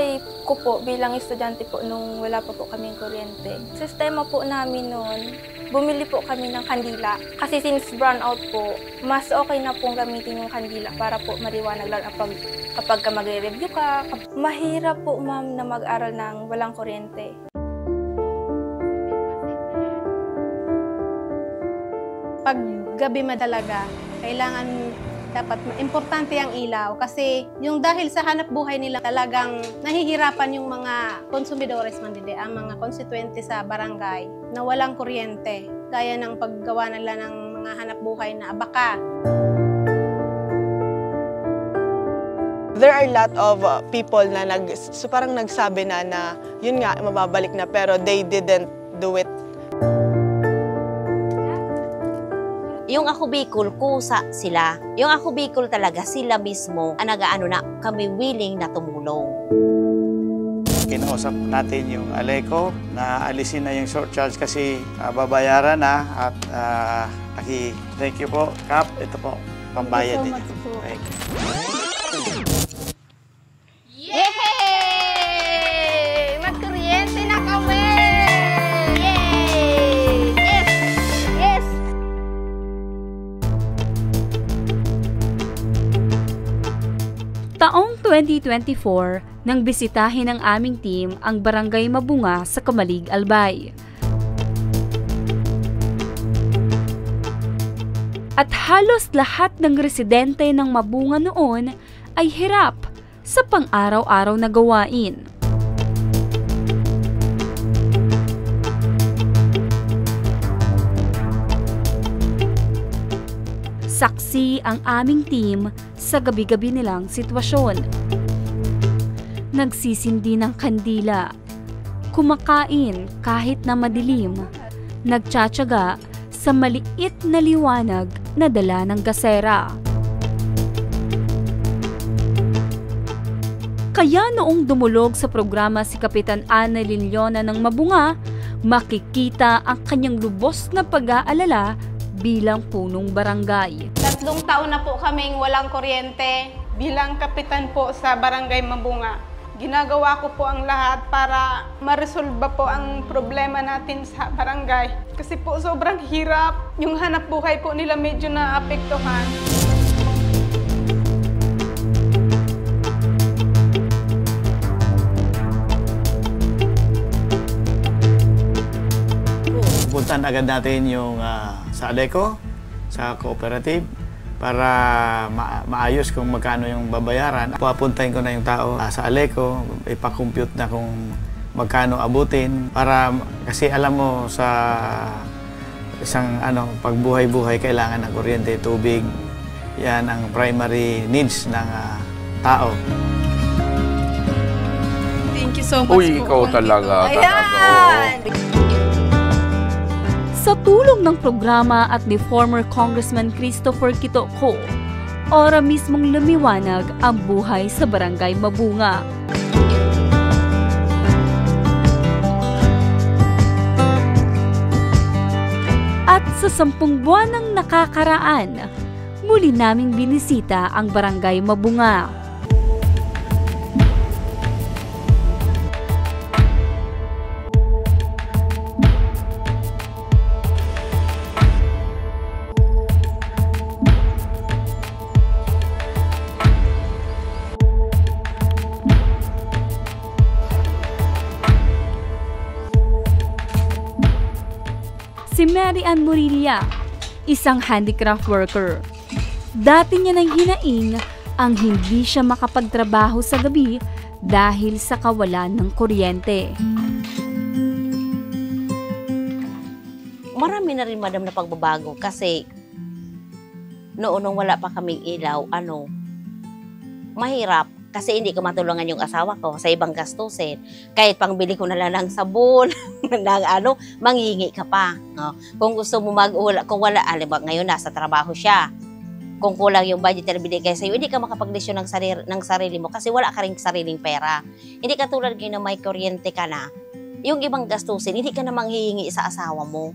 buhay ko po bilang estudyante po nung wala pa po kaming kuryente. Sistema po namin noon, bumili po kami ng kandila. Kasi since brownout po, mas okay na pong gamitin yung kandila para po maliwanag lang kapag magre-review ka. Mahirap po ma'am na mag-aral ng walang kuryente. Pag gabi madalaga, kailangan dapat importante ang ilaw kasi yung dahil sa hanap buhay nila talagang nahihirapan yung mga konsumidores ang mga konstituente sa barangay na walang kuryente gaya ng paggawa nila ng mga hanap buhay na abaka. There are a lot of people na parang nagsabi na yun nga mababalik na pero they didn't do it. Yung Ako Bicol, kusa sila. Yung Ako Bicol talaga, sila mismo ang nag-aano na kami willing na tumulong. Kinausap natin yung Aleco na alisin na yung short charge kasi babayaran na at thank you po, Kap. Ito po, pambayad din. Thank you. Yay! Magkuryente na kami! Taong 2024, nang bisitahin ng aming team ang Barangay Mabunga sa Kamalig, Albay. At halos lahat ng residente ng Mabunga noon ay hirap sa pang-araw-araw na gawain. Saksi ang aming team sa gabi-gabi nilang sitwasyon. Nagsisindi ng kandila, kumakain kahit na madilim, nagtsatsaga sa maliit na liwanag na dala ng gasera. Kaya noong dumulog sa programa si Kapitan Annalyn Leona ng Mabunga, makikita ang kanyang lubos na pag-aalala bilang punong barangay. 3 taon na po kaming walang kuryente. Bilang kapitan po sa Barangay Mabunga, ginagawa ko po ang lahat para maresolba po ang problema natin sa barangay. Kasi po sobrang hirap. Yung hanap buhay po nila medyo naapektuhan. Puntahan agad natin yung sa Aleco, sa cooperative, para maayos kung magkano yung babayaran. Papuntahin ko na yung tao sa Aleco, ipakompute na kung magkano abutin. Kasi alam mo sa isang pagbuhay-buhay kailangan ng kuryente, tubig. Yan ang primary needs ng tao. Thank you so much. Uy, ikaw talaga. Ayan! Sa tulong ng programa at ni former Congressman Christopher Quitoco, ora mismong lumiwanag ang buhay sa Barangay Mabunga. At sa 10 buwan ng nakakaraan, muli naming binisita ang Barangay Mabunga. Si Mary Ann Morilia, isang handicraft worker. Dati niya nang hinaing ang hindi siya makapagtrabaho sa gabi dahil sa kawalan ng kuryente. Marami na rin, madam, na pagbabago kasi noon nung wala pa kaming ilaw, mahirap. Kasi hindi ko matulungan yung asawa ko sa ibang gastusin. Kahit pangbili ko na lang ng sabon, manghingi ka pa. No? Kung gusto mo kung wala, ngayon nasa trabaho siya. Kung kulang yung budget na binigay sa'yo, hindi ka makapagdesisyon ng sarili mo kasi wala ka rin sariling pera. Hindi ka tulad ngayon na may kuryente ka na. Yung ibang gastusin, hindi ka na manghihingi sa asawa mo.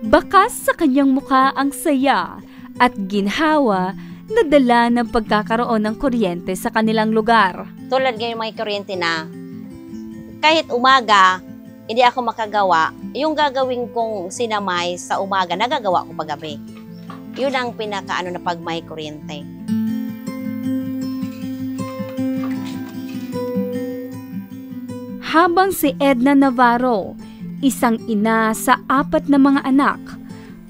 Bakas sa kanyang mukha ang saya at ginhawa na dala ng pagkakaroon ng kuryente sa kanilang lugar. Tulad ngayon may kuryente na, kahit umaga, hindi ako makagawa, yung gagawin kong sinamay sa umaga, nagagawa ko paggabi. Yun ang pinakaano na pag may kuryente. Habang si Edna Navarro, isang ina sa 4 na mga anak,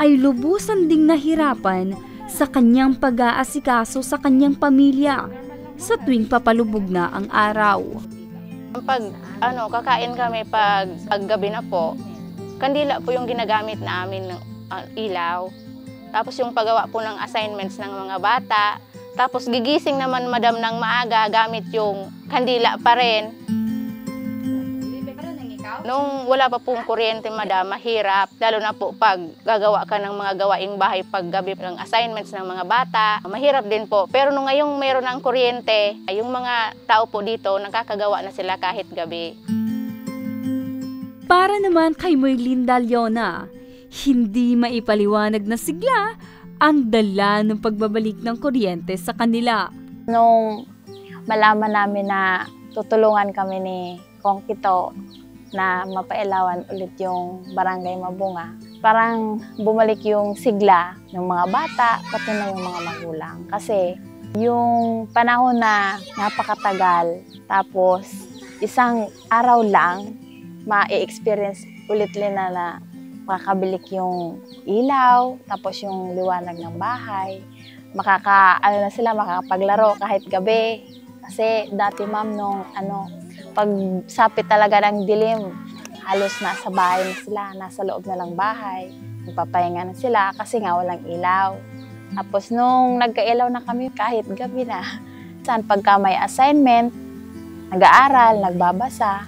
ay lubusan ding nahirapan sa kanyang pag-aasikaso sa kanyang pamilya sa tuwing papalubog na ang araw. Pag kakain kami pag gabi na po, kandila po yung ginagamit namin ng ilaw. Tapos yung paggawa po ng assignments ng mga bata. Tapos gigising naman madam ng maaga gamit yung kandila pa rin. Nung wala pa pong kuryente madam, mahirap. Lalo na po pag gagawa ka ng mga gawaing bahay pag gabi ng assignments ng mga bata. Mahirap din po. Pero nung ngayong meron ng kuryente, yung mga tao po dito, nakakagawa na sila kahit gabi. Para naman kay Merlinda Leona, hindi maipaliwanag na sigla ang dala ng pagbabalik ng kuryente sa kanila. Nung malaman namin na tutulungan kami ni Kong Kito na mapailawan ulit yung Barangay Mabunga, parang bumalik yung sigla ng mga bata, pati na yung mga magulang. Kasi yung panahon na napakatagal, tapos isang araw lang, ma-experience ulit nila na makakabilik yung ilaw, tapos yung liwanag ng bahay. Makakapaglaro kahit gabi. Kasi dati ma'am nung pag sapit talaga ng dilim, halos nasa bahay na sila, nasa loob na lang bahay. Nagpapahinga na sila kasi nga walang ilaw. Tapos nung nagkailaw na kami kahit gabi na, saan pagka may assignment, nag-aaral, nagbabasa.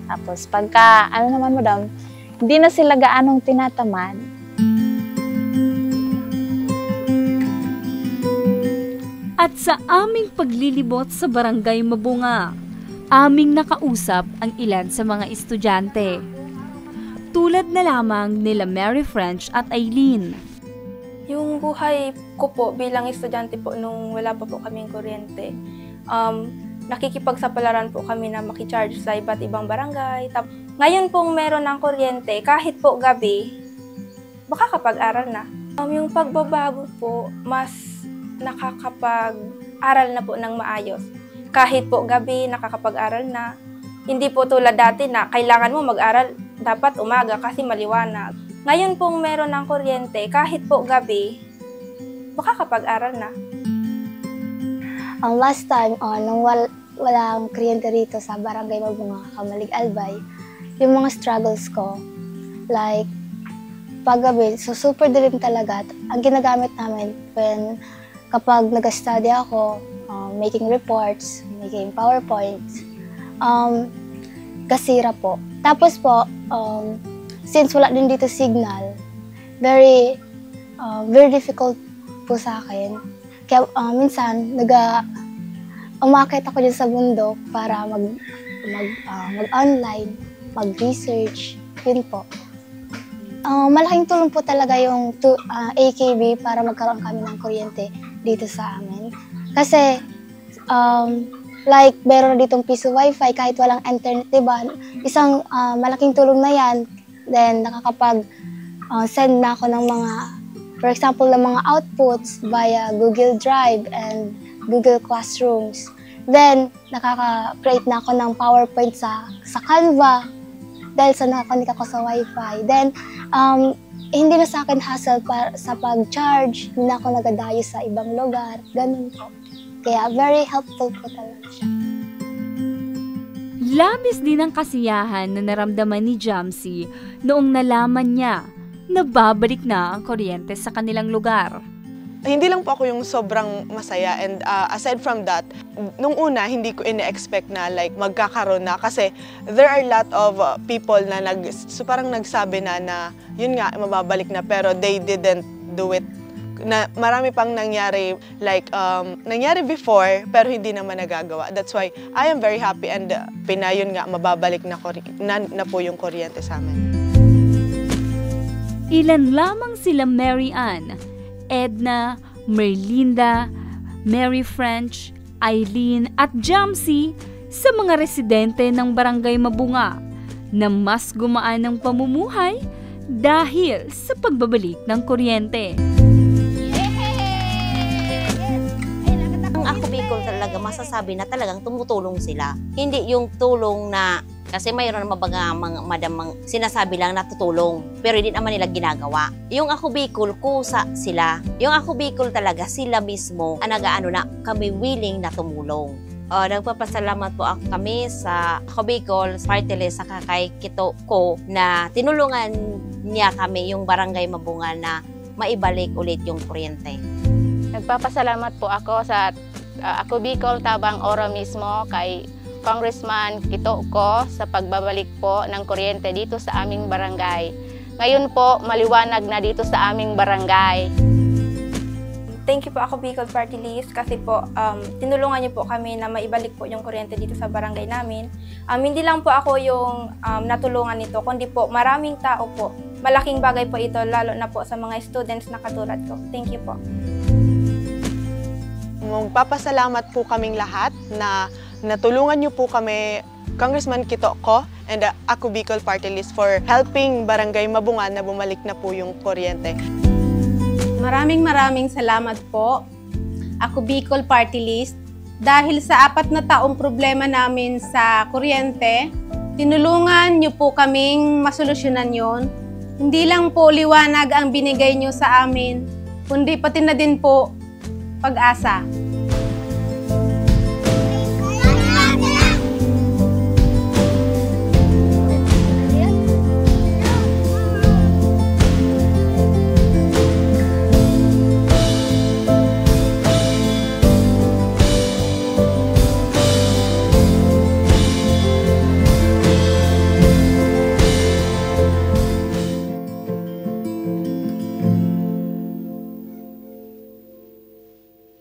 Tapos pagka, naman madam, hindi na sila gaanong tinatamad. At sa aming paglilibot sa Barangay Mabunga, aming nakausap ang ilan sa mga estudyante. Tulad na lamang nila Mary French at Aileen. Yung buhay ko po bilang estudyante po nung wala pa po kaming kuryente, nakikipagsapalaran po kami na makicharge sa iba't ibang barangay. Ngayon pong meron ng kuryente, kahit po gabi, makakapag-aral na. Yung pagbabago po, mas nakakapag-aral na po ng maayos. Kahit po gabi, nakakapag-aral na. Hindi po tulad dati na kailangan mo mag-aral dapat umaga kasi maliwanag. Ngayon pong meron ng kuryente, kahit po gabi, makakapag-aral na. Ang last time, nung walang kuryente rito sa Barangay Mabunga, Kamalig Albay, yung mga struggles ko, like, paggabi, so super dilim talaga. Ang ginagamit namin kapag nag-study ako, making reports, making PowerPoints, kasira po. Tapos po, since wala din dito signal, very difficult po sa akin. Kaya minsan, umakit ako dyan sa bundok para mag-online, mag-research, yun po. Malaking tulong po talaga yung AKB para magkaroon kami ng kuryente dito sa amin. Kasi, like, meron na ditong piso wifi kahit walang internet, diba? Isang malaking tulong na yan. Then, nakakapag-send na ako ng mga, for example, ng mga outputs via Google Drive and Google Classrooms. Then, nakaka-create na ako ng PowerPoint sa Canva dahil sa nakakonect ako sa wifi. Then, hindi na sa akin hassle sa pag-charge, hindi na ako nagadayo sa ibang lugar, ganun po. Kaya very helpful po talaga siya. Labis din ang kasiyahan na naramdaman ni Jamsi noong nalaman niya na babalik na ang kuryente sa kanilang lugar. Hindi lang po ako yung sobrang masaya, and aside from that, nung una hindi ko ine-expect na like magkakaroon na, kasi there are a lot of people na parang nagsabi na yun nga mababalik na, pero they didn't do it. Na marami pang nangyari, like nangyari before pero hindi naman nagagawa. That's why I am very happy, and pinayon nga mababalik na po yung kuryente sa amin. Ilan lamang sila Mary Ann, Edna, Merlinda, Mary French, Eileen at Jamsi sa mga residente ng Barangay Mabunga na mas gumaan ang pamumuhay dahil sa pagbabalik ng kuryente. Ang Ako Bicol talaga masasabi na talagang tumutulong sila. Hindi yung tulong na, kasi mayroon naman mga madamang sinasabi lang na tutulong, pero hindi naman nila ginagawa. Yung Ako Bicol, kusa sila. Yung Ako Bicol talaga, sila mismo ang nag-aano na kami willing na tumulong. Nagpapasalamat po kami sa Ako Bicol, Party List, sa kay Kito ko na tinulungan niya kami yung Barangay Mabunga na maibalik ulit yung kuryente. Nagpapasalamat po ako sa Ako Bicol Tabang Oro mismo kay Congressman Kito ko sa pagbabalik po ng kuryente dito sa aming barangay. Ngayon po, maliwanag na dito sa aming barangay. Thank you po Ako Bicol Party List kasi po tinulungan niyo po kami na maibalik po yung kuryente dito sa barangay namin. Hindi lang po ako yung natulungan nito, kundi po maraming tao po. Malaking bagay po ito, lalo na po sa mga students na katulad ko. Thank you po. Magpapasalamat po kaming lahat na natulungan niyo po kami, Congressman Kito ko and Ako Bicol Party List for helping Barangay Mabunga na bumalik na po yung kuryente. Maraming salamat po, Ako Bicol Party List. Dahil sa 4 na taong problema namin sa kuryente, tinulungan niyo po kaming masolusyonan yon. Hindi lang po liwanag ang binigay niyo sa amin, kundi pati na din po pag-asa.